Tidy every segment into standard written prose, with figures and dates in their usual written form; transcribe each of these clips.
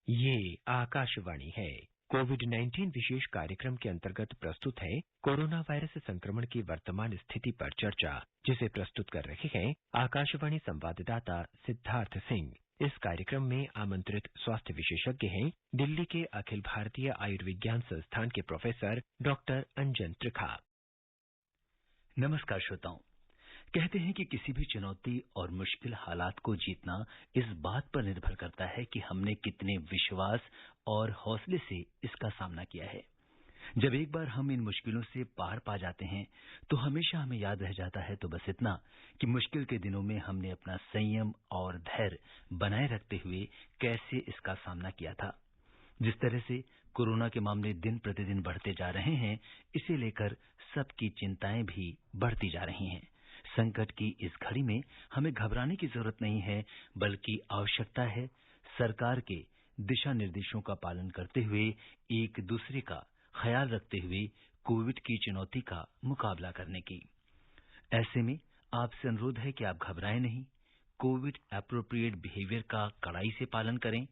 ये आकाशवाणी है। कोविड-19 विशेष कार्यक्रम के अंतर्गत प्रस्तुत है कोरोना वायरस संक्रमण की वर्तमान स्थिति पर चर्चा, जिसे प्रस्तुत कर रहे हैं आकाशवाणी संवाददाता सिद्धार्थ सिंह। इस कार्यक्रम में आमंत्रित स्वास्थ्य विशेषज्ञ हैं दिल्ली के अखिल भारतीय आयुर्विज्ञान संस्थान के प्रोफेसर डॉक्टर अंजन त्रिखा। नमस्कार श्रोताओं। कहते हैं कि किसी भी चुनौती और मुश्किल हालात को जीतना इस बात पर निर्भर करता है कि हमने कितने विश्वास और हौसले से इसका सामना किया है। जब एक बार हम इन मुश्किलों से पार पा जाते हैं तो हमेशा हमें याद रह जाता है तो बस इतना कि मुश्किल के दिनों में हमने अपना संयम और धैर्य बनाए रखते हुए कैसे इसका सामना किया था। जिस तरह से कोरोना के मामले दिन प्रतिदिन बढ़ते जा रहे हैं, इसे लेकर सबकी चिंताएं भी बढ़ती जा रही हैं। संकट की इस घड़ी में हमें घबराने की जरूरत नहीं है, बल्कि आवश्यकता है सरकार के दिशा निर्देशों का पालन करते हुए एक दूसरे का ख्याल रखते हुए कोविड की चुनौती का मुकाबला करने की। ऐसे में आपसे अनुरोध है कि आप घबराएं नहीं, कोविड एप्रोप्रिएट बिहेवियर का कड़ाई से पालन करें।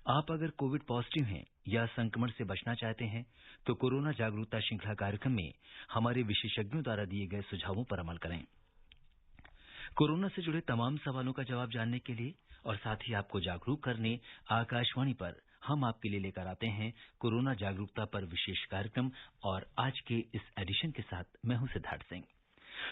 आप अगर कोविड पॉजिटिव हैं या संक्रमण से बचना चाहते हैं तो कोरोना जागरूकता श्रृंखला कार्यक्रम में हमारे विशेषज्ञों द्वारा दिए गए सुझावों पर अमल करें। कोरोना से जुड़े तमाम सवालों का जवाब जानने के लिए और साथ ही आपको जागरूक करने आकाशवाणी पर हम आपके लिए लेकर आते हैं कोरोना जागरूकता पर विशेष कार्यक्रम। और आज के इस एडिशन के साथ मैं हूं सिद्धार्थ सिंह।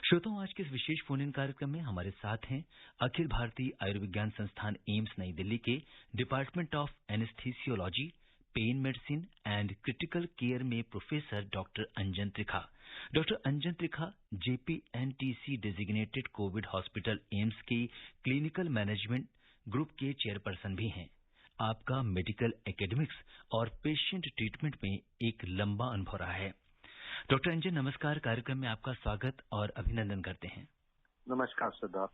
श्रोताओं, आज के इस विशेष फोन इन कार्यक्रम में हमारे साथ हैं अखिल भारतीय आयुर्विज्ञान संस्थान एम्स नई दिल्ली के department of anaesthesiology, pain medicine and critical care में professor doctor Anjan Trikha. Doctor Anjan Trikha JPNTC designated covid hospital AIIMS के क्लिनिकल मैनेजमेंट ग्रुप के चेयरपर्सन भी हैं। आपका मेडिकल एकेडमिक्स और पेशेंट ट्रीटमेंट में एक लंबा अनुभव रहा है। डॉक्टर अंजन, नमस्कार। कार्यक्रम में आपका स्वागत और अभिनंदन करते हैं। नमस्कार सिद्धार्थ।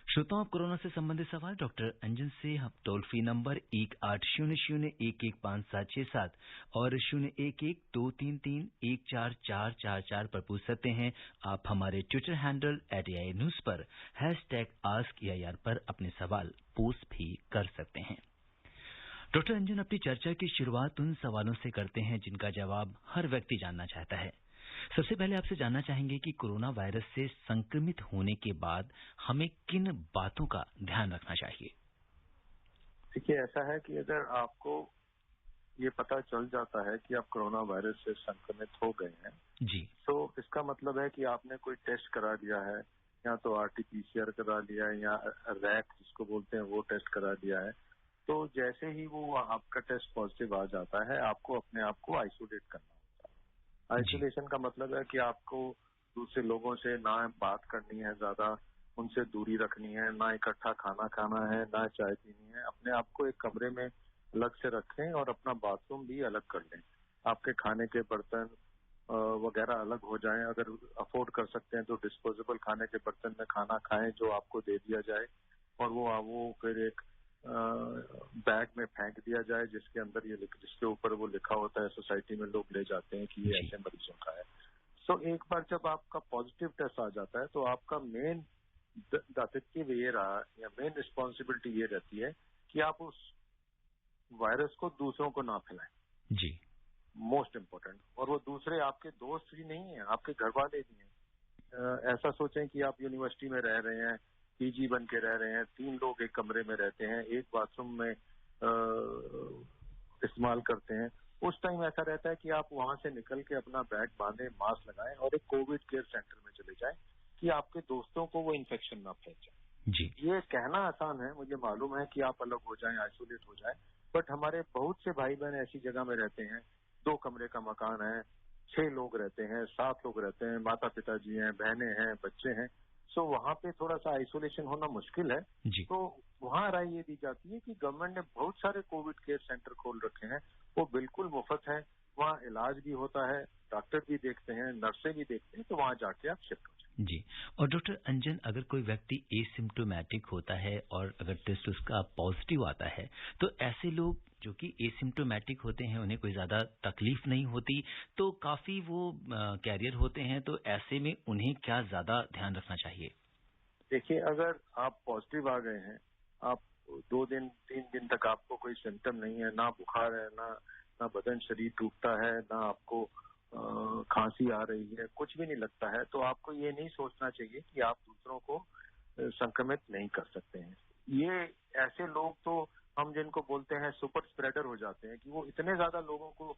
श्रोताओं, कोरोना से संबंधित सवाल डॉक्टर अंजन से हम टोल फ्री नंबर 1800-115767 और 011233144444 पर पूछ सकते हैं। आप हमारे ट्विटर हैंडल @AINews पर #AskAIR पर अपने सवाल पोस्ट भी कर सकते हैं। डॉक्टर अंजन, अपनी चर्चा की शुरुआत उन सवालों से करते हैं जिनका जवाब हर व्यक्ति जानना चाहता है। सबसे पहले आपसे जानना चाहेंगे कि कोरोना वायरस से संक्रमित होने के बाद हमें किन बातों का ध्यान रखना चाहिए? देखिए, ऐसा है कि अगर आपको ये पता चल जाता है कि आप कोरोना वायरस से संक्रमित हो गए हैं जी, तो इसका मतलब है कि आपने कोई टेस्ट करा लिया है, या तो RT-PCR करा लिया है या रैट जिसको बोलते हैं वो टेस्ट करा लिया है। तो जैसे ही वो आपका टेस्ट पॉजिटिव आ जाता है, आपको अपने आप को आइसोलेट करना होता है। आइसोलेशन का मतलब है कि आपको दूसरे लोगों से ना बात करनी है, ज्यादा उनसे दूरी रखनी है, ना इकट्ठा खाना खाना है, ना चाय पीनी है। अपने आप को एक कमरे में अलग से रखें और अपना बाथरूम भी अलग कर लें। आपके खाने के बर्तन वगैरह अलग हो जाएं। अगर अफोर्ड कर सकते हैं तो डिस्पोजेबल खाने के बर्तन में खाना खाएं जो आपको दे दिया जाए, और वो फिर एक बैग में फेंक दिया जाए जिसके अंदर जिसके ऊपर वो लिखा होता है। सोसाइटी में लोग ले जाते हैं कि ये ऐसे मरीजों का है। सो एक बार जब आपका पॉजिटिव टेस्ट आ जाता है तो आपका मेन दायित्व ये रहा या मेन रिस्पॉन्सिबिलिटी ये रहती है कि आप उस वायरस को दूसरों को ना फैलाएं। जी, मोस्ट इम्पोर्टेंट। और वो दूसरे आपके दोस्त भी नहीं है, आपके घर वाले भी हैं। ऐसा सोचें कि आप यूनिवर्सिटी में रह रहे हैं, पीजी बन के रह रहे हैं, 3 लोग एक कमरे में रहते हैं, एक बाथरूम में इस्तेमाल करते हैं। उस टाइम ऐसा रहता है कि आप वहां से निकल के अपना बैग बांधें, मास्क लगाएं और एक कोविड केयर सेंटर में चले जाएं कि आपके दोस्तों को वो इन्फेक्शन ना फैल जाए। जी, ये कहना आसान है, मुझे मालूम है कि आप अलग हो जाएं, आइसोलेट हो जाएं, बट हमारे बहुत से भाई बहन ऐसी जगह में रहते हैं, 2 कमरे का मकान है, 6 लोग रहते हैं, 7 लोग रहते हैं, माता पिताजी हैं, बहनें हैं, बच्चे हैं। सो वहां पे थोड़ा सा आइसोलेशन होना मुश्किल है। जी, तो वहां राय ये दी जाती है कि गवर्नमेंट ने बहुत सारे कोविड केयर सेंटर खोल रखे हैं, वो बिल्कुल मुफ्त है। वहाँ इलाज भी होता है, डॉक्टर भी देखते हैं, नर्सें भी देखते हैं, तो वहां जाके आप शिफ्ट हो जाए। जी। और डॉक्टर अंजन, अगर कोई व्यक्ति एसिम्प्टोमेटिक होता है और अगर टेस्ट उसका पॉजिटिव आता है तो ऐसे लोग जो कि एसिम्प्टोमेटिक होते हैं उन्हें कोई ज्यादा तकलीफ नहीं होती, तो काफी वो कैरियर होते हैं, तो ऐसे में उन्हें क्या ज्यादा ध्यान रखना चाहिए? देखिए, अगर आप पॉजिटिव आ गए हैं आप 2 दिन 3 दिन तक आपको कोई सिम्टम नहीं है, ना बुखार है, ना बदन शरीर टूटता है, ना आपको खांसी आ रही है, कुछ भी नहीं लगता है, तो आपको ये नहीं सोचना चाहिए कि आप दूसरों को संक्रमित नहीं कर सकते हैं। ये ऐसे लोग तो हम जिनको बोलते हैं सुपर स्प्रेडर हो जाते हैं कि वो इतने ज्यादा लोगों को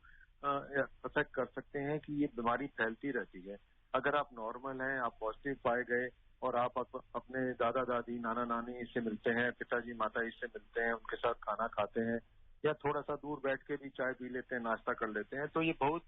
अफेक्ट कर सकते हैं कि ये बीमारी फैलती रहती है। अगर आप नॉर्मल हैं, आप पॉजिटिव पाए गए और आप अपने दादा दादी नाना नानी से मिलते हैं, पिताजी माता से मिलते हैं, उनके साथ खाना खाते हैं या थोड़ा सा दूर बैठ के भी चाय पी लेते हैं, नाश्ता कर लेते हैं, तो ये बहुत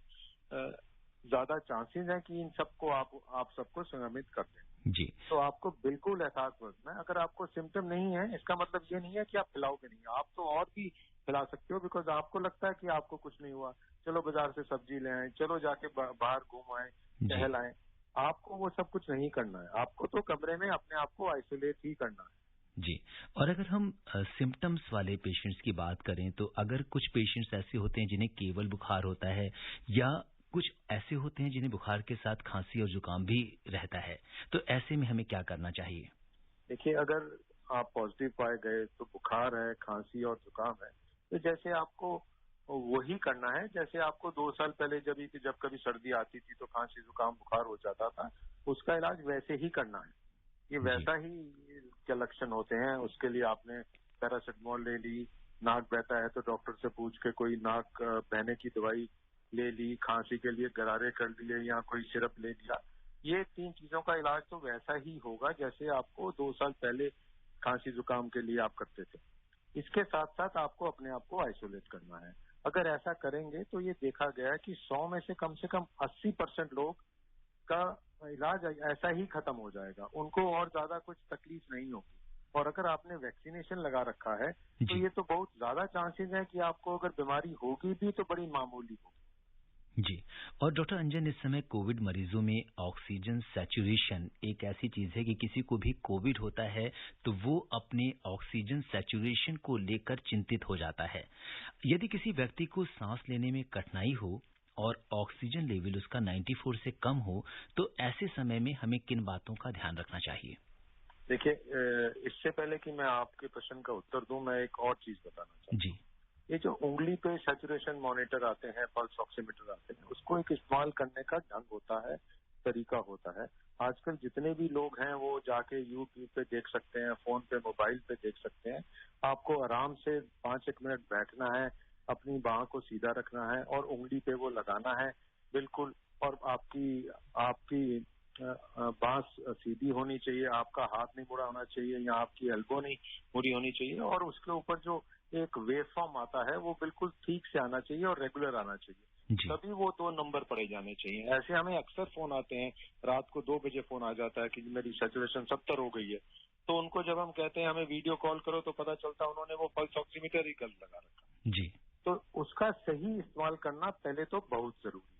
ज्यादा चांसेस हैं कि इन सबको आप सबको संक्रमित कर दें। जी। तो आपको बिल्कुल एहसास रखना है। अगर आपको सिम्टम नहीं है, इसका मतलब ये नहीं है कि आप फैलाओगे नहीं, आप तो और भी फैला सकते हो, बिकॉज आपको लगता है कि आपको कुछ नहीं हुआ, चलो बाजार से सब्जी ले आए, चलो जाके बाहर घूम आए, टहल आए। आपको वो सब कुछ नहीं करना है, आपको तो कमरे में अपने आप को आइसोलेट ही करना है। जी। और अगर हम सिम्टम्स वाले पेशेंट्स की बात करें तो अगर कुछ पेशेंट्स ऐसे होते हैं जिन्हें केवल बुखार होता है या कुछ ऐसे होते हैं जिन्हें बुखार के साथ खांसी और जुकाम भी रहता है, तो ऐसे में हमें क्या करना चाहिए? देखिए, अगर आप पॉजिटिव पाए गए तो बुखार है, खांसी और जुकाम है, तो जैसे आपको वही करना है जैसे आपको 2 साल पहले जब कभी सर्दी आती थी तो खांसी जुकाम बुखार हो जाता था, उसका इलाज वैसे ही करना है। ये वैसा ही क्या लक्षण होते हैं, उसके लिए आपने पैरासिटामोल ले ली, नाक बहता है तो डॉक्टर से पूछ के कोई नाक बहने की दवाई ले ली, खांसी के लिए गरारे कर लिए या कोई सिरप ले लिया। ये 3 चीजों का इलाज तो वैसा ही होगा जैसे आपको 2 साल पहले खांसी जुकाम के लिए आप करते थे। इसके साथ साथ आपको अपने आप को आइसोलेट करना है। अगर ऐसा करेंगे तो ये देखा गया है कि 100 में से कम 80% लोग का इलाज ऐसा ही खत्म हो जाएगा, उनको और ज्यादा कुछ तकलीफ नहीं होगी। और अगर आपने वैक्सीनेशन लगा रखा है तो ये तो बहुत ज्यादा चांसेस है कि आपको अगर बीमारी होगी भी तो बड़ी मामूली होगी। जी। और डॉक्टर अंजन, इस समय कोविड मरीजों में ऑक्सीजन सैचुरेशन एक ऐसी चीज है कि किसी को भी कोविड होता है तो वो अपने ऑक्सीजन सैचुरेशन को लेकर चिंतित हो जाता है। यदि किसी व्यक्ति को सांस लेने में कठिनाई हो और ऑक्सीजन लेवल उसका 94 से कम हो तो ऐसे समय में हमें किन बातों का ध्यान रखना चाहिए? देखिए, इससे पहले कि मैं आपके प्रश्न का उत्तर दूं, मैं एक और चीज बताना चाहता हूँ। जी। ये जो उंगली पे सैचुरेशन मॉनिटर आते हैं, पल्स ऑक्सीमीटर आते हैं, उसको एक इस्तेमाल करने का ढंग होता है, तरीका होता है। आजकल जितने भी लोग हैं वो जाके यूट्यूब पे देख सकते हैं, फोन पे मोबाइल पे देख सकते हैं। आपको आराम से 5-1 मिनट बैठना है, अपनी बाह को सीधा रखना है और उंगली पे वो लगाना है बिल्कुल। और आपकी बाह सीधी होनी चाहिए, आपका हाथ नहीं मुड़ा होना चाहिए या आपकी एल्बो नहीं मुड़ी होनी चाहिए, और उसके ऊपर जो एक वेव फॉर्म आता है वो बिल्कुल ठीक से आना चाहिए और रेगुलर आना चाहिए। तभी वो 2 नंबर पड़े जाने चाहिए। ऐसे हमें अक्सर फोन आते हैं, रात को 2 बजे फोन आ जाता है कि मेरी सैचुरेशन 70 हो गई है, तो उनको जब हम कहते हैं हमें वीडियो कॉल करो तो पता चलता है उन्होंने वो पल्स ऑक्सीमीटर ही गलत लगा रखा। जी। तो उसका सही इस्तेमाल करना पहले तो बहुत जरूरी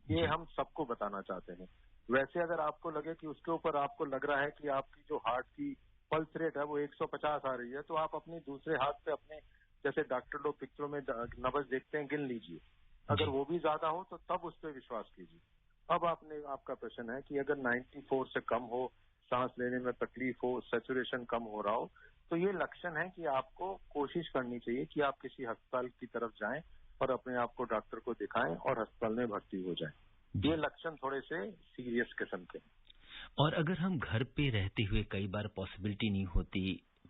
है, ये हम सबको बताना चाहते हैं। वैसे अगर आपको लगे कि उसके ऊपर आपको लग रहा है कि आपकी जो हार्ट की पल्स रेट है वो 150 आ रही है, तो आप अपने दूसरे हाथ पे अपने, जैसे डॉक्टर लोग पिक्चरों में नब्ज देखते हैं, गिन लीजिए। अगर वो भी ज्यादा हो तो तब उस पर विश्वास कीजिए। अब आपका प्रश्न है कि अगर 94 से कम हो, सांस लेने में तकलीफ हो, सैचुरेशन कम हो रहा हो, तो ये लक्षण है कि आपको कोशिश करनी चाहिए कि आप किसी अस्पताल की तरफ जाएं और अपने आप को डॉक्टर को दिखाएं और अस्पताल में भर्ती हो जाएं। ये लक्षण थोड़े से सीरियस किस्म के हैं। और अगर हम घर पे रहते हुए कई बार पॉसिबिलिटी नहीं होती,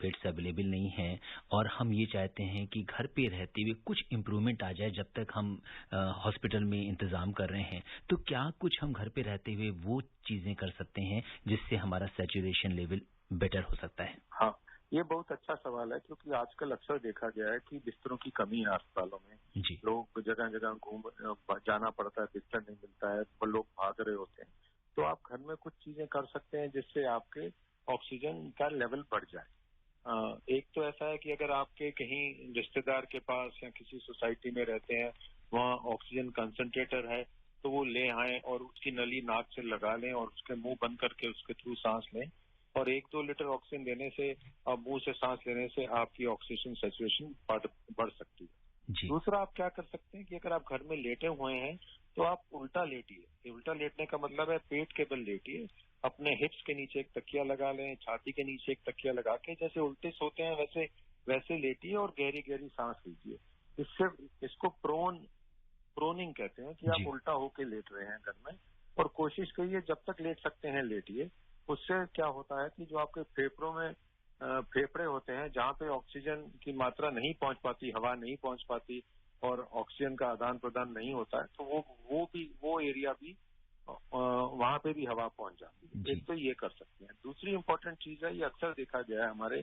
बेड्स अवेलेबल नहीं है और हम ये चाहते हैं कि घर पे रहते हुए कुछ इम्प्रूवमेंट आ जाए जब तक हम हॉस्पिटल में इंतजाम कर रहे हैं, तो क्या कुछ हम घर पे रहते हुए वो चीजें कर सकते हैं जिससे हमारा सैचुरेशन लेवल बेटर हो सकता है? हाँ, ये बहुत अच्छा सवाल है, क्योंकि आजकल अक्सर देखा गया है कि बिस्तरों की कमी है अस्पतालों में। जी। लोग जगह जगह जाना पड़ता है, बिस्तर नहीं मिलता है, लोग भाग रहे होते हैं। तो आप घर में कुछ चीजें कर सकते हैं जिससे आपके ऑक्सीजन का लेवल बढ़ जाए। एक तो ऐसा है कि अगर आपके कहीं रिश्तेदार के पास या किसी सोसाइटी में रहते हैं, वहाँ ऑक्सीजन कंसंट्रेटर है, तो वो ले आए और उसकी नली नाक से लगा लें और उसके मुंह बंद करके उसके थ्रू सांस लें। और 1-2 लीटर ऑक्सीजन देने से और मुंह से सांस लेने से आपकी ऑक्सीजन सैचुरेशन बढ़ सकती है। दूसरा आप क्या कर सकते हैं कि अगर आप घर में लेटे हुए हैं तो आप उल्टा लेटिए। उल्टा लेटने का मतलब है पेट के बल लेटिए अपने हिप्स के नीचे एक तकिया लगा लें, छाती के नीचे एक तकिया लगा के जैसे उल्टे सोते हैं वैसे वैसे लेटिए और गहरी गहरी सांस लीजिए। इससे इसको प्रोनिंग कहते हैं कि आप उल्टा होके लेट रहे हैं घर में, और कोशिश करिए जब तक लेट सकते हैं लेटिए। उससे क्या होता है कि जो आपके फेफड़ों में फेफड़े होते हैं जहाँ पे ऑक्सीजन की मात्रा नहीं पहुंच पाती, हवा नहीं पहुंच पाती और ऑक्सीजन का आदान प्रदान नहीं होता है, तो वो एरिया भी वहां पे भी हवा पहुंच जाती है। एक तो ये कर सकते हैं। दूसरी इंपॉर्टेंट चीज है, ये अक्सर देखा गया है हमारे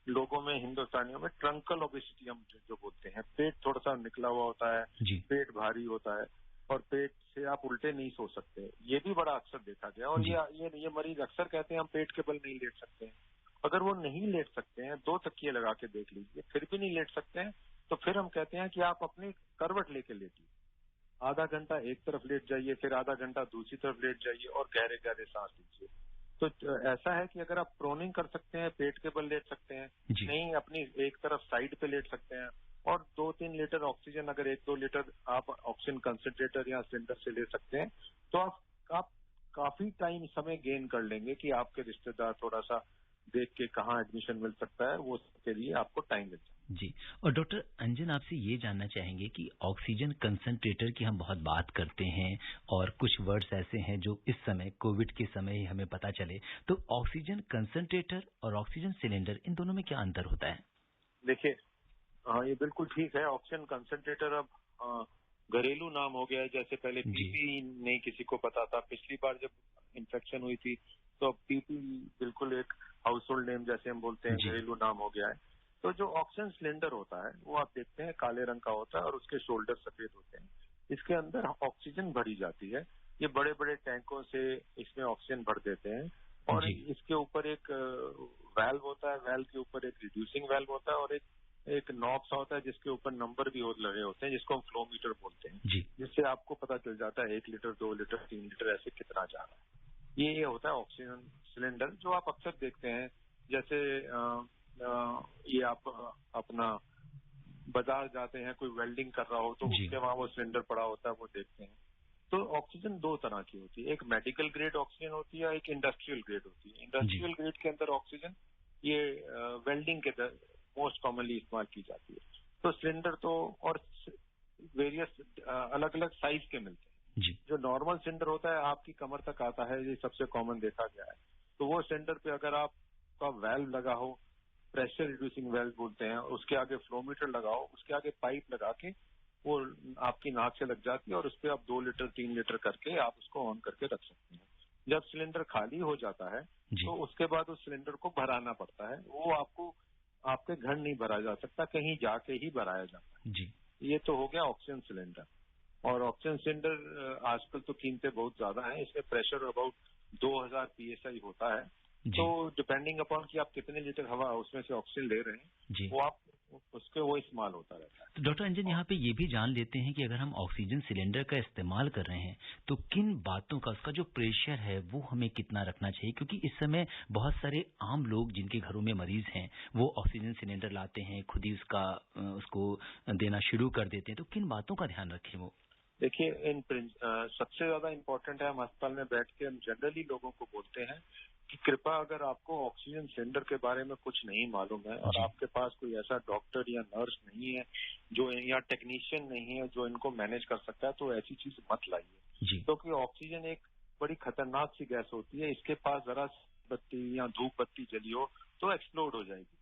लोगों में, हिंदुस्तानियों में, ट्रंकल ओबेसिटी हम जो बोलते हैं। पेट थोड़ा सा निकला हुआ होता है, पेट भारी होता है और पेट से आप उल्टे नहीं सो सकते। ये भी बड़ा अक्सर देखा गया। और ये मरीज अक्सर कहते हैं हम पेट के बल नहीं लेट सकते हैं। अगर वो नहीं लेट सकते हैं, 2 तकिए लगा के देख लीजिए, फिर भी नहीं लेट सकते हैं, तो फिर हम कहते हैं कि आप अपनी करवट लेके लेटिए। आधा घंटा एक तरफ लेट जाइए, फिर आधा घंटा दूसरी तरफ लेट जाइए और गहरे गहरे सांस लीजिए। तो ऐसा है कि अगर आप प्रोनिंग कर सकते हैं, पेट के बल लेट सकते हैं, नहीं अपनी एक तरफ साइड पे लेट सकते हैं, और 2-3 लीटर ऑक्सीजन, अगर 1-2 लीटर आप ऑक्सीजन कंसंट्रेटर या सिलेंडर से ले सकते हैं, तो आप काफी टाइम समय गेन कर लेंगे कि आपके रिश्तेदार थोड़ा सा देख के कहाँ एडमिशन मिल सकता है, वो के लिए आपको टाइम मिल सकता है। जी। और डॉक्टर अंजन, आपसे ये जानना चाहेंगे कि ऑक्सीजन कंसंट्रेटर की हम बहुत बात करते हैं और कुछ वर्ड्स ऐसे हैं जो इस समय कोविड के समय ही हमें पता चले, तो ऑक्सीजन कंसंट्रेटर और ऑक्सीजन सिलेंडर, इन दोनों में क्या अंतर होता है? देखिए, हाँ, ये बिल्कुल ठीक है। ऑक्सीजन कंसंट्रेटर अब घरेलू नाम हो गया है, जैसे पहले पीपी नहीं किसी को पता था। पिछली बार जब इन्फेक्शन हुई थी तो अब पीपी बिल्कुल एक हाउस होल्ड नेम जैसे हम बोलते हैं, घरेलू नाम हो गया है। तो जो ऑक्सीजन सिलेंडर होता है वो आप देखते हैं काले रंग का होता है और उसके शोल्डर सफेद होते हैं। इसके अंदर ऑक्सीजन भरी जाती है। ये बड़े बड़े टैंकों से इसमें ऑक्सीजन भर देते हैं और इसके ऊपर एक वैल्व होता है। वैल्व के ऊपर एक रिड्यूसिंग वैल्व होता है और एक नॉब सा होता है जिसके ऊपर नंबर भी लगे होते हैं, जिसको हम फ्लो मीटर बोलते हैं, जिससे आपको पता चल जाता है 1 लीटर, 2 लीटर, 3 लीटर ऐसे कितना जा रहा है। ये होता है ऑक्सीजन सिलेंडर, जो आप अक्सर देखते हैं। जैसे ये आप अपना बाजार जाते हैं, कोई वेल्डिंग कर रहा हो तो उसके वहां वो सिलेंडर पड़ा होता है, वो देखते हैं। तो ऑक्सीजन 2 तरह की होती है, एक मेडिकल ग्रेड ऑक्सीजन होती है, एक इंडस्ट्रियल ग्रेड होती है। इंडस्ट्रियल ग्रेड के अंदर ऑक्सीजन ये वेल्डिंग के मोस्ट कॉमनली इस्तेमाल की जाती है। तो सिलेंडर तो और वेरियस अलग अलग साइज के मिलते हैं। जो नॉर्मल सिलेंडर होता है आपकी कमर तक आता है, ये सबसे कॉमन देखा गया है। तो वो सिलेंडर पे अगर आपका वेल्व लगा हो, प्रेशर रिड्यूसिंग वेल्व बोलते हैं, उसके आगे फ्लो मीटर लगाओ, उसके आगे पाइप लगा के वो आपकी नाक से लग जाती है और उस पर आप 2 लीटर 3 लीटर करके आप उसको ऑन करके रख सकते हैं। जब सिलेंडर खाली हो जाता है तो उसके बाद उस सिलेंडर को भराना पड़ता है। वो आपको आपके घर नहीं भरा जा सकता, कहीं जाके ही भराया जाता है। ये तो हो गया ऑक्सीजन सिलेंडर। और ऑक्सीजन सिलेंडर आजकल तो कीमतें बहुत ज्यादा हैं। इसमें प्रेशर अबाउट 2000 PSI होता है। तो डिपेंडिंग अपॉन कि आप कितने लीटर हवा उसमें से ऑक्सीजन ले रहे हैं, वो आप उसके वो इस्तेमाल होता रहता है। तो डॉक्टर अंजन, यहाँ पे ये भी जान लेते हैं कि अगर हम ऑक्सीजन सिलेंडर का इस्तेमाल कर रहे हैं तो किन बातों का, उसका जो प्रेशर है वो हमें कितना रखना चाहिए, क्योंकि इस समय बहुत सारे आम लोग जिनके घरों में मरीज हैं वो ऑक्सीजन सिलेंडर लाते हैं, खुद ही उसको देना शुरू कर देते हैं, तो किन बातों का ध्यान रखें वो? देखिए, सबसे ज्यादा इम्पोर्टेंट है, हम अस्पताल में बैठ के हम जनरली लोगों को बोलते हैं कि कृपया अगर आपको ऑक्सीजन सिलेंडर के बारे में कुछ नहीं मालूम है और आपके पास कोई ऐसा डॉक्टर या नर्स नहीं है जो, या टेक्नीशियन नहीं है जो इनको मैनेज कर सकता है, तो ऐसी चीज मत लाइए। क्योंकि ऑक्सीजन एक बड़ी खतरनाक सी गैस होती है। इसके पास जरा बत्ती या धूप बत्ती जली हो तो एक्सप्लोड हो जाएगी।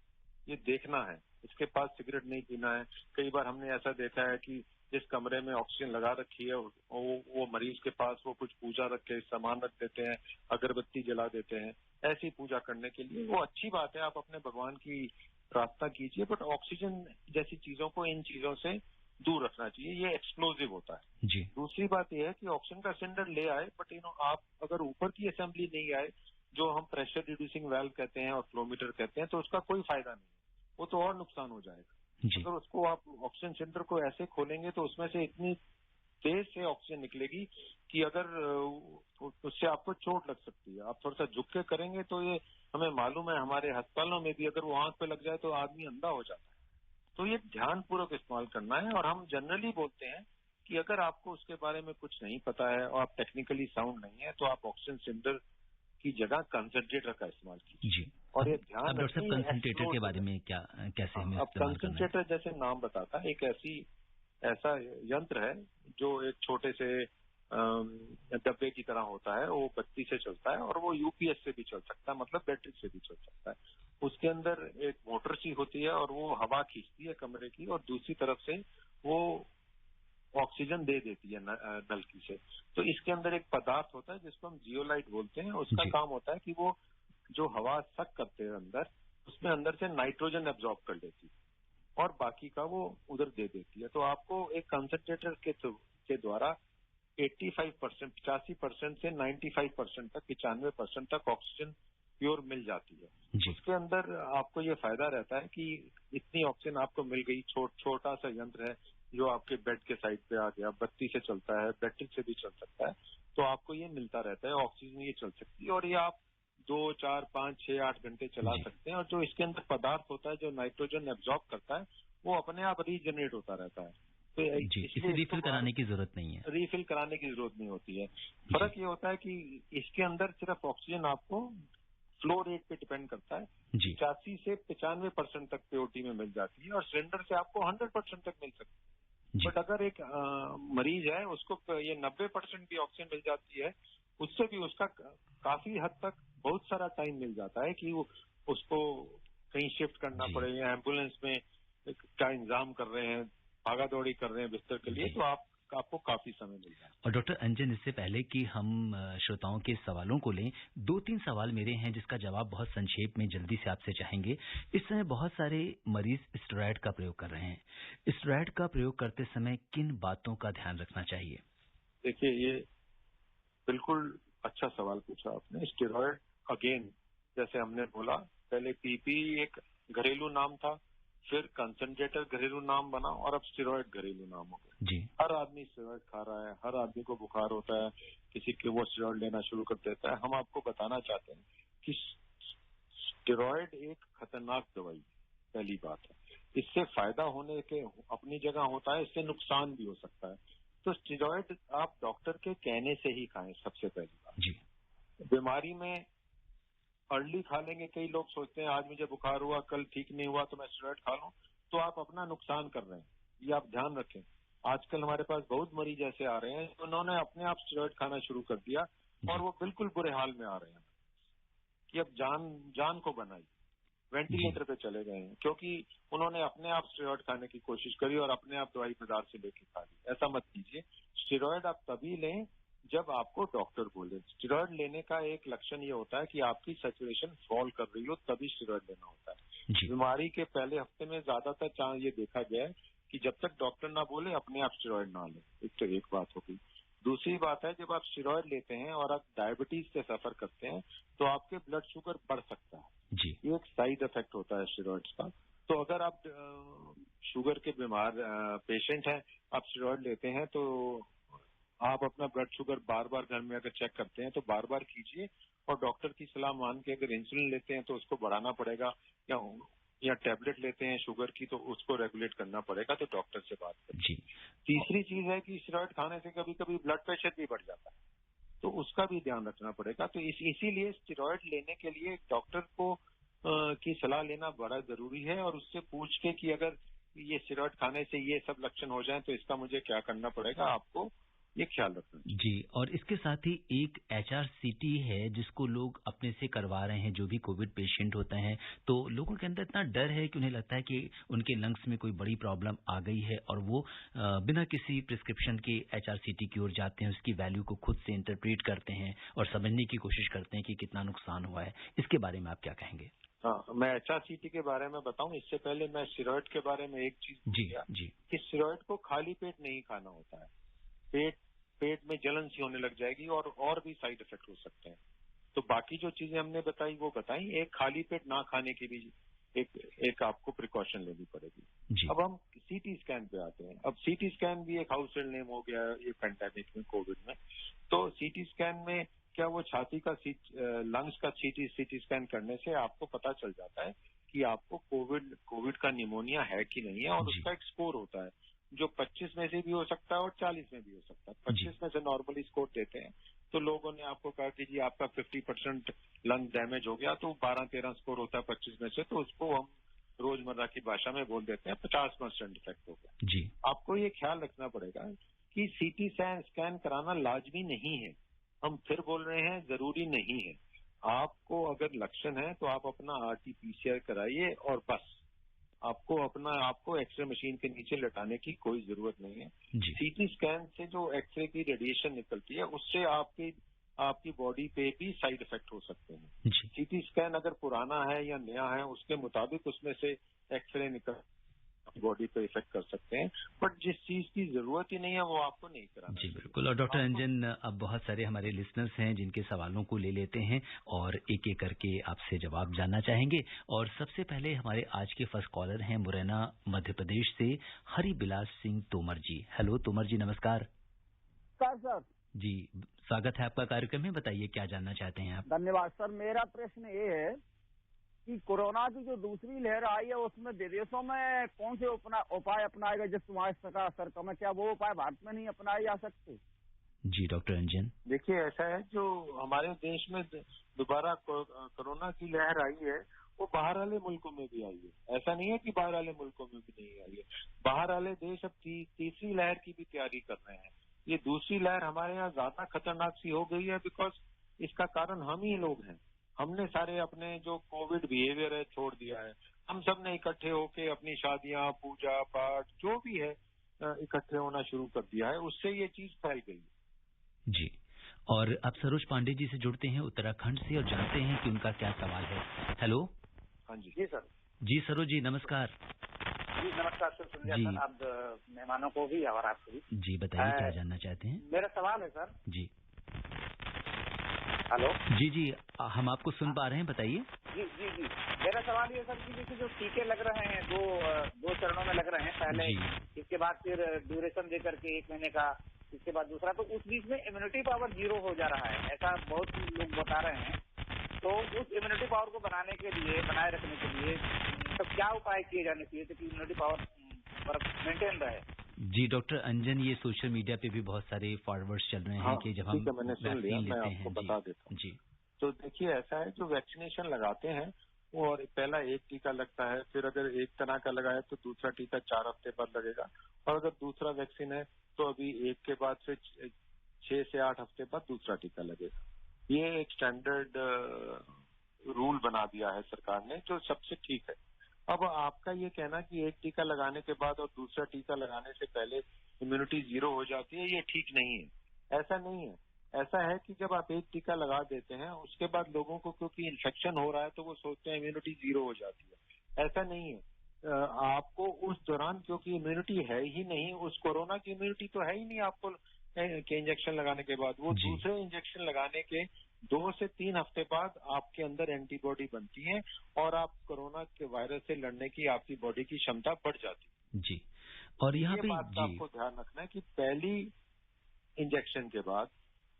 ये देखना है। इसके पास सिगरेट नहीं पीना है। कई बार हमने ऐसा देखा है कि जिस कमरे में ऑक्सीजन लगा रखी है वो मरीज के पास वो कुछ पूजा रख के सामान रख देते हैं, अगरबत्ती जला देते हैं। ऐसी पूजा करने के लिए वो अच्छी बात है, आप अपने भगवान की प्रार्थना कीजिए, बट ऑक्सीजन जैसी चीजों को इन चीजों से दूर रखना चाहिए। ये एक्सप्लोजिव होता है। दूसरी बात यह है कि ऑक्सीजन का सिलेंडर ले आए, बट आप अगर ऊपर की असेंबली नहीं आए, जो हम प्रेशर रिड्यूसिंग वाल्व कहते हैं और फ्लोमीटर कहते हैं, तो उसका कोई फायदा नहीं, वो तो और नुकसान हो जाएगा। अगर उसको आप ऑक्सीजन सिलेंडर को ऐसे खोलेंगे तो उसमें से इतनी तेज से ऑक्सीजन निकलेगी कि अगर उससे आपको चोट लग सकती है। आप थोड़ा सा झुक के करेंगे तो ये हमें मालूम है, हमारे अस्पतालों में भी अगर वो आंख पे लग जाए तो आदमी अंधा हो जाता है। तो ये ध्यानपूर्वक इस्तेमाल करना है। और हम जनरली बोलते हैं कि अगर आपको उसके बारे में कुछ नहीं पता है और आप टेक्निकली साउंड नहीं है तो आप ऑक्सीजन सिलेंडर की जगह कंसंट्रेटर का इस्तेमाल कीजिए। जी। और ये अब ध्यान डॉक्टर साहब रखें, कंसंट्रेटर के बारे में क्या कैसे हमें अब इस्तेमाल करना है? कंसंट्रेटर जैसे नाम बताता है, एक ऐसा यंत्र है जो एक छोटे से डब्बे की तरह होता है, वो बत्ती से चलता है और वो यूपीएस से भी चल सकता है, मतलब बैटरी से भी चल सकता है। उसके अंदर एक मोटर सी होती है और वो हवा खींचती है कमरे की, और दूसरी तरफ से वो ऑक्सीजन दे देती है नलकी से। तो इसके अंदर एक पदार्थ होता है जिसको हम जियोलाइट बोलते हैं। उसका जी। काम होता है कि वो जो हवा सक करते हैं अंदर, उसमें अंदर से नाइट्रोजन एब्जॉर्ब कर लेती है और बाकी का वो उधर दे देती है। तो आपको एक कंसंट्रेटर के द्वारा 85% से 95% तक, 95% तक ऑक्सीजन प्योर मिल जाती है। जी। उसके अंदर आपको ये फायदा रहता है कि इतनी ऑक्सीजन आपको मिल गई। छोटा सा यंत्र है जो आपके बेड के साइड पे आ गया, बत्ती से चलता है, बैटरी से भी चल सकता है, तो आपको ये मिलता रहता है, ऑक्सीजन ये चल सकती है और ये आप 2, 4, 5, 6, 8 घंटे चला जी। सकते हैं। और जो इसके अंदर पदार्थ होता है जो नाइट्रोजन एब्जॉर्ब करता है, वो अपने आप रीजनरेट होता रहता है। तो जी, इसे इसलिए रिफिल कराने की जरूरत नहीं है। रीफिल कराने की जरूरत नहीं होती है। फर्क ये होता है कि इसके अंदर सिर्फ ऑक्सीजन आपको फ्लो रेट पे डिपेंड करता है। जी। 85 से 95% तक पीओटी में मिल जाती है और सिलेंडर से आपको 100% तक मिल सकती है। जी। बट अगर एक मरीज है, उसको ये 90% भी ऑक्सीजन मिल जाती है, उससे भी उसका काफी हद तक बहुत सारा टाइम मिल जाता है कि उसको कहीं शिफ्ट करना जी। पड़े या एम्बुलेंस में का इंतजाम कर रहे हैं, भागा दौड़ी कर रहे हैं बिस्तर के लिए, जी। तो आपको काफी समय मिल जाए। और डॉक्टर अंजन, इससे पहले कि हम श्रोताओं के सवालों को लें, 2-3 सवाल मेरे हैं जिसका जवाब बहुत संक्षेप में जल्दी से आपसे चाहेंगे। इस समय बहुत सारे मरीज स्टेरॉयड का प्रयोग कर रहे हैं। स्टेरॉयड का प्रयोग करते समय किन बातों का ध्यान रखना चाहिए? देखिए, ये बिल्कुल अच्छा सवाल पूछा आपने। स्टेरॉयड अगेन, जैसे हमने बोला, पहले पीपी एक घरेलू नाम था, फिर कंसंट्रेटर घरेलू नाम बना और अब स्टेरॉयड घरेलू नाम हो गया। जी। हर आदमी स्टेरॉयड खा रहा है, हर आदमी को बुखार होता है, किसी के वो स्टेरॉयड लेना शुरू कर देता है। हम आपको बताना चाहते हैं कि स्टेरॉयड एक खतरनाक दवाई है, पहली बात है। इससे फायदा होने के अपनी जगह होता है, इससे नुकसान भी हो सकता है। तो स्टेरॉयड आप डॉक्टर के कहने से ही खाएं, सबसे पहली बात। जी। बीमारी में अर्ली खा लेंगे, कई लोग सोचते हैं आज मुझे बुखार हुआ, कल ठीक नहीं हुआ तो मैं स्टेरॉयड खा लूं, तो आप अपना नुकसान कर रहे हैं। ये आप ध्यान रखें। आजकल हमारे पास बहुत मरीज ऐसे आ रहे हैं, उन्होंने अपने आप स्टेरॉयड खाना शुरू कर दिया और वो बिल्कुल बुरे हाल में आ रहे हैं कि अब जान को बनाई, वेंटिलेटर पे चले गए हैं, क्योंकि उन्होंने अपने आप स्टेरॉयड खाने की कोशिश करी और अपने आप दवाई बाजार से लेके खा ली। ऐसा मत कीजिए। स्टेरॉयड आप तभी लें जब आपको डॉक्टर बोले। स्टेरॉयड लेने का एक लक्षण ये होता है कि आपकी सैचुरेशन फॉल कर रही हो, तभी स्टेरॉयड लेना होता है। जी। बीमारी के पहले हफ्ते में ज्यादातर चांस ये देखा गया है कि जब तक डॉक्टर ना बोले अपने आप स्टेरॉयड ना लें। तो एक बात होगी। दूसरी बात है, जब आप स्टेरॉयड लेते हैं और आप डायबिटीज से सफर करते हैं तो आपके ब्लड शुगर बढ़ सकता है। जी। ये एक साइड इफेक्ट होता है स्टेरॉइड्स का। तो अगर आप शुगर के बीमार पेशेंट हैं, आप स्टेरॉइड लेते हैं, तो आप अपना ब्लड शुगर बार बार घर में अगर चेक करते हैं तो बार बार कीजिए और डॉक्टर की सलाह मान के अगर इंसुलिन लेते हैं तो उसको बढ़ाना पड़ेगा, या टैबलेट लेते हैं शुगर की तो उसको रेगुलेट करना पड़ेगा, तो डॉक्टर से बात करें। जी। तीसरी चीज है कि स्टेरॉइड खाने से कभी कभी ब्लड प्रेशर भी बढ़ जाता है, तो उसका भी ध्यान रखना पड़ेगा। तो इसीलिए स्टेरॉइड लेने के लिए डॉक्टर को की सलाह लेना बड़ा जरूरी है और उससे पूछ के कि अगर ये स्टेरॉइड खाने से ये सब लक्षण हो जाएं तो इसका मुझे क्या करना पड़ेगा, आपको ये ख्याल रखना चाहिए। जी। और इसके साथ ही एक HRCT है जिसको लोग अपने से करवा रहे हैं, जो भी कोविड पेशेंट होते हैं। तो लोगों के अंदर इतना डर है कि उन्हें लगता है कि उनके लंग्स में कोई बड़ी प्रॉब्लम आ गई है और वो बिना किसी प्रिस्क्रिप्शन के HRCT की ओर जाते हैं, उसकी वैल्यू को खुद से इंटरप्रेट करते हैं और समझने की कोशिश करते हैं कि कितना नुकसान हुआ है। इसके बारे में आप क्या कहेंगे? हाँ, मैं HRCT के बारे में बताऊं इससे पहले मैं स्टेरॉइड के बारे में एक चीज जी। किया जी। कि स्टेरॉइड को खाली पेट नहीं खाना होता है। पेट में जलन सी होने लग जाएगी और भी साइड इफेक्ट हो सकते हैं। तो बाकी जो चीजें हमने बताई वो बताई। एक खाली पेट ना खाने की भी एक आपको प्रिकॉशन लेनी पड़ेगी। जी। अब हम सीटी स्कैन पे आते हैं। अब सीटी स्कैन भी एक हाउस होल्ड नेम हो गया ये पैंडेमिक में, कोविड में। तो सीटी स्कैन में क्या वो छाती का लंग्स का सीटी स्कैन करने से आपको पता चल जाता है कि आपको कोविड का निमोनिया है कि नहीं है, और उसका एक स्कोर होता है जो 25 में से भी हो सकता है और 40 में भी हो सकता है। 25 में से नॉर्मली स्कोर देते हैं, तो लोगों ने आपको कहा कि जी आपका 50% लंग डैमेज हो गया, तो 12-13 स्कोर होता है 25 में से, तो उसको हम रोजमर्रा की भाषा में बोल देते हैं 50% इफेक्ट हो गया। जी आपको ये ख्याल रखना पड़ेगा कि सीटी स्कैन कराना लाजमी नहीं है। हम फिर बोल रहे हैं, जरूरी नहीं है। आपको अगर लक्षण है तो आप अपना RT-PCR कराइए और बस। आपको एक्सरे मशीन के नीचे लटाने की कोई जरूरत नहीं है। जी सीटी स्कैन से जो एक्सरे की रेडिएशन निकलती है उससे आपकी बॉडी पे भी साइड इफेक्ट हो सकते हैं। जी सीटी स्कैन अगर पुराना है या नया है उसके मुताबिक उसमें से एक्सरे निकल बॉडी पे इफेक्ट कर सकते हैं, बट जिस चीज की जरूरत ही नहीं है वो आपको नहीं कराना। जी बिल्कुल। और डॉक्टर अंजन, अब बहुत सारे हमारे लिसनर्स हैं जिनके सवालों को ले लेते हैं और एक एक करके आपसे जवाब जानना चाहेंगे। और सबसे पहले हमारे आज के फर्स्ट कॉलर हैं मुरैना मध्य प्रदेश से हरिबिलास सिंह तोमर जी। हेलो तोमर जी, नमस्कार। सर जी, स्वागत है आपका कार्यक्रम में। बताइए क्या जानना चाहते हैं आप। धन्यवाद सर। मेरा प्रश्न ये है कि कोरोना की जो दूसरी लहर आई है उसमें विदेशों में कौन से उपाय अपनाएगा जिससे वहाँ इसका असर कम है? क्या वो उपाय भारत में नहीं अपनाए जा सकते? जी डॉक्टर अंजन। देखिए, ऐसा है, जो हमारे देश में दोबारा कोरोना की लहर आई है वो बाहर वाले मुल्कों में भी आई है। ऐसा नहीं है कि बाहर वाले मुल्कों में भी नहीं आई है। बाहर वाले देश अब तीसरी लहर की भी तैयारी कर रहे हैं। ये दूसरी लहर हमारे यहाँ ज्यादा खतरनाक सी हो गई है, बिकॉज इसका कारण हम ही लोग हैं। हमने सारे अपने जो कोविड बिहेवियर है छोड़ दिया है। हम सब ने इकट्ठे होके अपनी शादियां, पूजा पाठ जो भी है इकट्ठे होना शुरू कर दिया है। उससे ये चीज फैल गई। जी, और अब सरोज पांडे जी से जुड़ते हैं उत्तराखंड से और जानते हैं कि उनका क्या सवाल है। हेलो। हाँ जी। जी सर। जी सरोज जी, नमस्कार। जी नमस्कार सर। सुन लिया सर, आप मेहमानों को भी और आपको भी। जी बताइए क्या जानना चाहते हैं। मेरा सवाल है सर। जी हेलो। जी, हम आपको सुन पा रहे हैं, बताइए। जी मेरा सवाल ये सर कि जैसे जो टीके लग रहे हैं दो चरणों में लग रहे हैं, पहले इसके बाद फिर ड्यूरेशन दे करके 1 महीने का, इसके बाद दूसरा, तो उस बीच में इम्यूनिटी पावर 0 हो जा रहा है, ऐसा बहुत लोग बता रहे हैं। तो उस इम्यूनिटी पावर को बनाए रखने के लिए तो क्या उपाय किए जाने चाहिए ताकि इम्यूनिटी पावर मेंटेन रहे? जी डॉक्टर अंजन, ये सोशल मीडिया पे भी बहुत सारे फॉरवर्ड्स चल रहे हैं कि जब हम वैक्सीन लेते हैं। बता देता हूँ। जी तो देखिए, ऐसा है, जो वैक्सीनेशन लगाते हैं वो और पहला एक टीका लगता है, फिर अगर एक तरह का लगाए तो दूसरा टीका 4 हफ्ते बाद लगेगा, और अगर दूसरा वैक्सीन है तो अभी एक के बाद से 6 से 8 हफ्ते बाद दूसरा टीका लगेगा। ये एक स्टैंडर्ड रूल बना दिया है सरकार ने, जो सबसे ठीक है। अब आपका ये कहना कि एक टीका लगाने के बाद और दूसरा टीका लगाने से पहले इम्यूनिटी 0 हो जाती है, ये ठीक नहीं है। ऐसा नहीं है। ऐसा है कि जब आप एक टीका लगा देते हैं उसके बाद लोगों को क्योंकि इन्फेक्शन हो रहा है तो वो सोचते हैं इम्यूनिटी 0 हो जाती है। ऐसा नहीं है। आपको उस दौरान, क्योंकि इम्यूनिटी है ही नहीं, उस कोरोना की इम्यूनिटी तो है ही नहीं आपको के इंजेक्शन लगाने के बाद, वो दूसरे इंजेक्शन लगाने के 2 से 3 हफ्ते बाद आपके अंदर एंटीबॉडी बनती है और आप कोरोना के वायरस से लड़ने की आपकी बॉडी की क्षमता बढ़ जाती है। जी, और यहाँ पे बात का आपको ध्यान रखना है कि पहली इंजेक्शन के बाद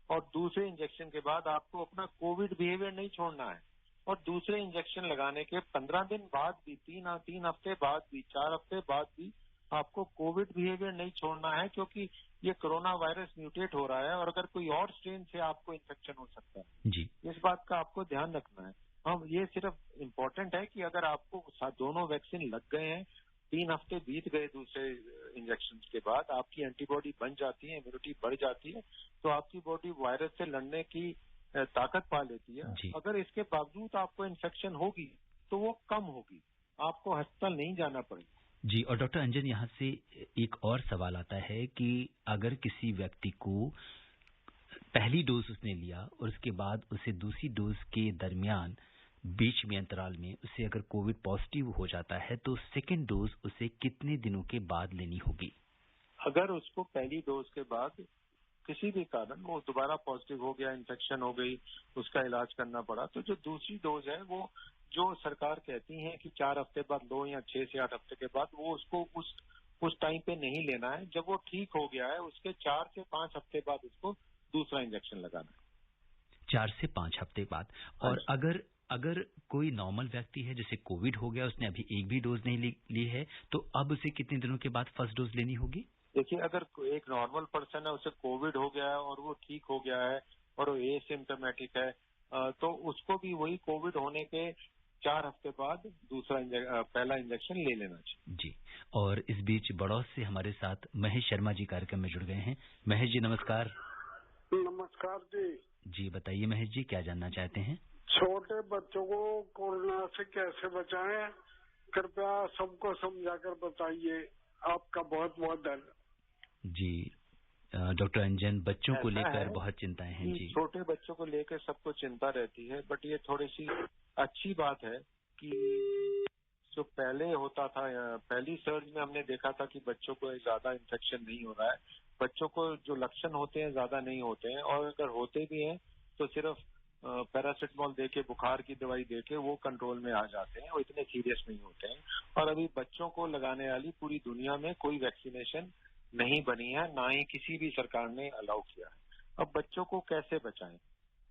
और दूसरे इंजेक्शन के बाद आपको अपना कोविड बिहेवियर नहीं छोड़ना है, और दूसरे इंजेक्शन लगाने के 15 दिन बाद भी, 3 हफ्ते बाद भी, 4 हफ्ते बाद भी आपको कोविड बिहेवियर नहीं छोड़ना है, क्योंकि ये कोरोना वायरस म्यूटेट हो रहा है और अगर कोई और स्ट्रेन से आपको इन्फेक्शन हो सकता है। जी, इस बात का आपको ध्यान रखना है। हम ये सिर्फ इम्पोर्टेंट है कि अगर आपको दोनों वैक्सीन लग गए हैं, 3 हफ्ते बीत गए दूसरे इंजेक्शन के बाद, आपकी एंटीबॉडी बन जाती है, इम्यूनिटी बढ़ जाती है, तो आपकी बॉडी वायरस से लड़ने की ताकत पा लेती है। अगर इसके बावजूद आपको इन्फेक्शन होगी तो वो कम होगी, आपको अस्पताल नहीं जाना पड़ेगा। जी, और डॉक्टर अंजन, यहाँ से एक और सवाल आता है कि अगर किसी व्यक्ति को पहली डोज उसने लिया और उसके बाद उसे दूसरी डोज के दरमियान बीच में अंतराल में उसे अगर कोविड पॉजिटिव हो जाता है तो सेकेंड डोज उसे कितने दिनों के बाद लेनी होगी? अगर उसको पहली डोज के बाद किसी भी कारण वो दोबारा पॉजिटिव हो गया, इन्फेक्शन हो गई, उसका इलाज करना पड़ा, तो जो दूसरी डोज है वो जो सरकार कहती है कि 4 हफ्ते बाद लो या 6 से 8 हफ्ते के बाद, वो उसको उस टाइम पे नहीं लेना है। जब वो ठीक हो गया है उसके 4 से 5 हफ्ते बाद उसको दूसरा इंजेक्शन लगाना है। 4 से 5 हफ्ते बाद। और अगर कोई नॉर्मल व्यक्ति है जैसे कोविड हो गया, उसने अभी एक भी डोज नहीं ली है, तो अब उसे कितने दिनों के बाद फर्स्ट डोज लेनी होगी? देखिए, अगर एक नॉर्मल पर्सन है, उसे कोविड हो गया है और वो ठीक हो गया है, और वो एसिम्टोमेटिक है तो उसको भी वही कोविड होने के 4 हफ्ते बाद पहला इंजेक्शन ले लेना चाहिए। जी। और इस बीच बड़ौद से हमारे साथ महेश शर्मा जी कार्यक्रम में जुड़ गए हैं। महेश जी नमस्कार। नमस्कार जी। जी बताइए महेश जी, क्या जानना चाहते हैं? छोटे बच्चों को कोरोना से कैसे बचाएं, कृपया सबको समझाकर बताइए। आपका बहुत बहुत धन्यवाद। जी डॉक्टर अंजन, बच्चों को लेकर बहुत चिंताएं हैं। जी, छोटे बच्चों को लेकर सबको चिंता रहती है, बट ये थोड़ी सी अच्छी बात है कि जो पहले होता था, पहली सर्ज में हमने देखा था कि बच्चों को ज्यादा इन्फेक्शन नहीं हो रहा है, बच्चों को जो लक्षण होते हैं ज्यादा नहीं होते हैं, और अगर होते भी हैं तो सिर्फ पैरासिटामोल देके, बुखार की दवाई देके वो कंट्रोल में आ जाते हैं, वो इतने सीरियस नहीं होते हैं। और अभी बच्चों को लगाने वाली पूरी दुनिया में कोई वैक्सीनेशन नहीं बनी है, ना ही किसी भी सरकार ने अलाउ किया है। अब बच्चों को कैसे बचाएं?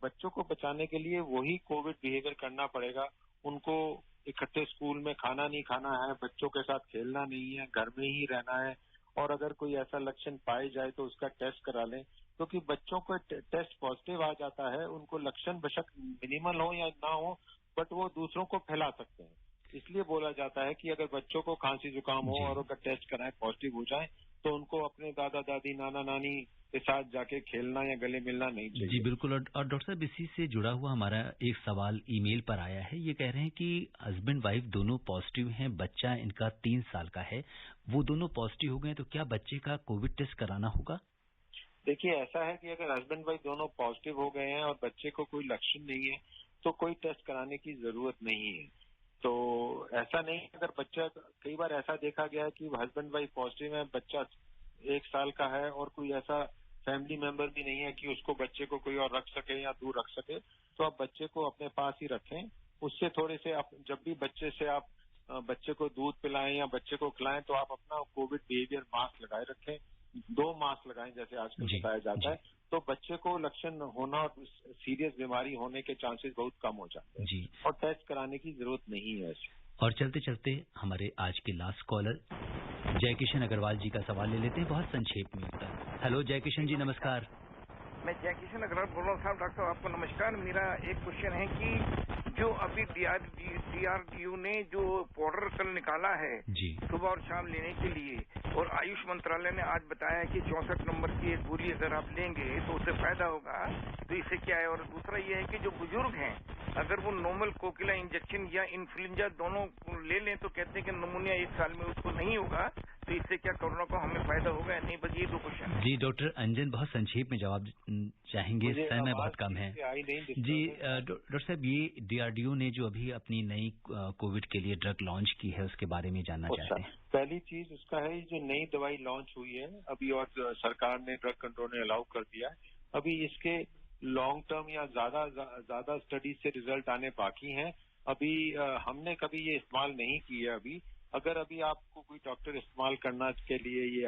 बच्चों को बचाने के लिए वही कोविड बिहेवियर करना पड़ेगा। उनको इकट्ठे स्कूल में खाना नहीं खाना है, बच्चों के साथ खेलना नहीं है, घर में ही रहना है, और अगर कोई ऐसा लक्षण पाए जाए तो उसका टेस्ट करा लें, क्योंकि बच्चों को टेस्ट पॉजिटिव आ जाता है, उनको लक्षण बेशक मिनिमल हो या ना हो, बट वो दूसरों को फैला सकते हैं। इसलिए बोला जाता है कि अगर बच्चों को खांसी जुकाम हो और अगर टेस्ट कराएं पॉजिटिव हो जाए तो उनको अपने दादा दादी, नाना नानी के साथ जाके खेलना या गले मिलना नहीं चाहिए। जी बिल्कुल। और डॉक्टर साहब, इसी से जुड़ा हुआ हमारा एक सवाल ईमेल पर आया है। ये कह रहे हैं कि हस्बैंड वाइफ दोनों पॉजिटिव हैं, बच्चा इनका 3 साल का है, वो दोनों पॉजिटिव हो गए तो क्या बच्चे का कोविड टेस्ट कराना होगा? देखिए, ऐसा है कि अगर हस्बैंड वाइफ दोनों पॉजिटिव हो गए हैं और बच्चे को कोई लक्षण नहीं है तो कोई टेस्ट कराने की जरूरत नहीं है। तो ऐसा नहीं, अगर बच्चा, कई बार ऐसा देखा गया है कि हस्बैंड वाइफ पॉजिटिव है, बच्चा 1 साल का है और कोई ऐसा फैमिली मेंबर भी नहीं है कि उसको, बच्चे को कोई और रख सके या दूर रख सके, तो आप बच्चे को अपने पास ही रखें। उससे थोड़े से आप, जब भी बच्चे से आप बच्चे को दूध पिलाएं या बच्चे को खिलाएं तो आप अपना कोविड बिहेवियर मास्क लगाए रखें, 2 मास्क लगाएं जैसे आजकल बताया जाता है, तो बच्चे को लक्षण होना और सीरियस बीमारी होने के चांसेस बहुत कम हो जाते हैं जी। और टेस्ट कराने की जरूरत नहीं है। और चलते चलते हमारे आज के लास्ट कॉलर जय किशन अग्रवाल जी का सवाल ले लेते हैं, बहुत संक्षेप में उत्तर। हेलो जय किशन जी, नमस्कार। मैं जय किशन अग्रवाल बोल रहा हूँ साहब। डॉक्टर आपको नमस्कार। मेरा एक क्वेश्चन है कि जो अभी DRDO ने जो पाउडर कल निकाला है जी, सुबह और शाम लेने के लिए, और आयुष मंत्रालय ने आज बताया है कि 64 नंबर की एक गोली अगर आप लेंगे तो उससे फायदा होगा, तो इससे क्या है? और दूसरा ये है कि जो बुजुर्ग हैं अगर वो नॉर्मल कोकिला इंजेक्शन या इन्फ्लुएंजा दोनों ले लें तो कहते हैं कि निमोनिया 1 साल में उसको नहीं होगा, तो इससे क्या कोरोना को हमें फायदा होगा या नहीं? बस ये 2 क्वेश्चन। जी डॉक्टर अंजन बहुत संक्षेप में जवाब चाहेंगे, समय बहुत कम है। जी डॉक्टर साहब, ये DRDO ने जो अभी अपनी नई कोविड के लिए ड्रग लॉन्च की है उसके बारे में जानना चाहते हैं। पहली चीज उसका है, जो नई दवाई लॉन्च हुई है अभी और सरकार ने, ड्रग कंट्रोल ने अलाउ कर दिया है, अभी इसके लॉन्ग टर्म या ज्यादा स्टडीज से रिजल्ट आने बाकी हैं। अभी हमने कभी ये इस्तेमाल नहीं किया है। अगर अभी आपको कोई डॉक्टर इस्तेमाल करना के लिए ये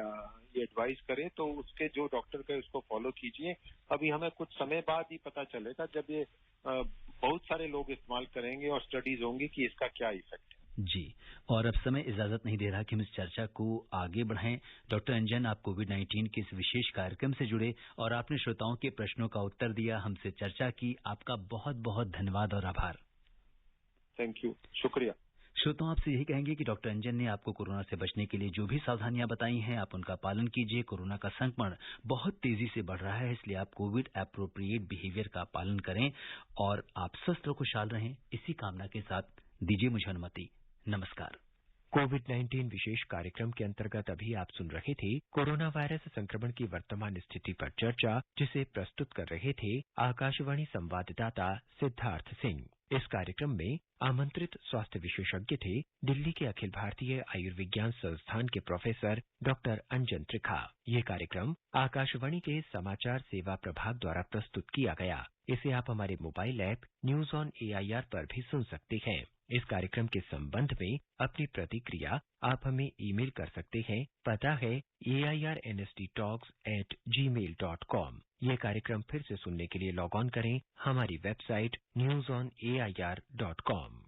एडवाइस करे तो उसके जो डॉक्टर का उसको फॉलो कीजिए। अभी हमें कुछ समय बाद ही पता चलेगा जब ये बहुत सारे लोग इस्तेमाल करेंगे और स्टडीज होंगी कि इसका क्या इफेक्ट है। जी, और अब समय इजाजत नहीं दे रहा कि हम इस चर्चा को आगे बढ़ाएं। डॉक्टर अंजन, आप कोविड-19 के इस विशेष कार्यक्रम से जुड़े और आपने श्रोताओं के प्रश्नों का उत्तर दिया, हमसे चर्चा की, आपका बहुत बहुत धन्यवाद और आभार। थैंक यू, शुक्रिया। श्रोताओं, आपसे यही कहेंगे कि डॉक्टर अंजन ने आपको कोरोना से बचने के लिए जो भी सावधानियां बताई हैं आप उनका पालन कीजिए। कोरोना का संक्रमण बहुत तेजी से बढ़ रहा है, इसलिए आप कोविड एप्रोप्रिएट बिहेवियर का पालन करें और आप स्वस्थ और खुशहाल रहें। इसी कामना के साथ दीजिए मुझे अनुमति। नमस्कार। कोविड-19 विशेष कार्यक्रम के अंतर्गत अभी आप सुन रहे थे कोरोना वायरस संक्रमण की वर्तमान स्थिति पर चर्चा, जिसे प्रस्तुत कर रहे थे आकाशवाणी संवाददाता सिद्धार्थ सिंह। इस कार्यक्रम में आमंत्रित स्वास्थ्य विशेषज्ञ थे दिल्ली के अखिल भारतीय आयुर्विज्ञान संस्थान के प्रोफेसर डॉक्टर अंजन त्रिखा। ये कार्यक्रम आकाशवाणी के समाचार सेवा प्रभाग द्वारा प्रस्तुत किया गया। इसे आप हमारे mobile app news on AIR पर भी सुन सकते हैं। इस कार्यक्रम के संबंध में अपनी प्रतिक्रिया आप हमें ईमेल कर सकते हैं। पता है airnsttalks@gmail.com। ये कार्यक्रम फिर से सुनने के लिए लॉग ऑन करें हमारी वेबसाइट newsonair.com।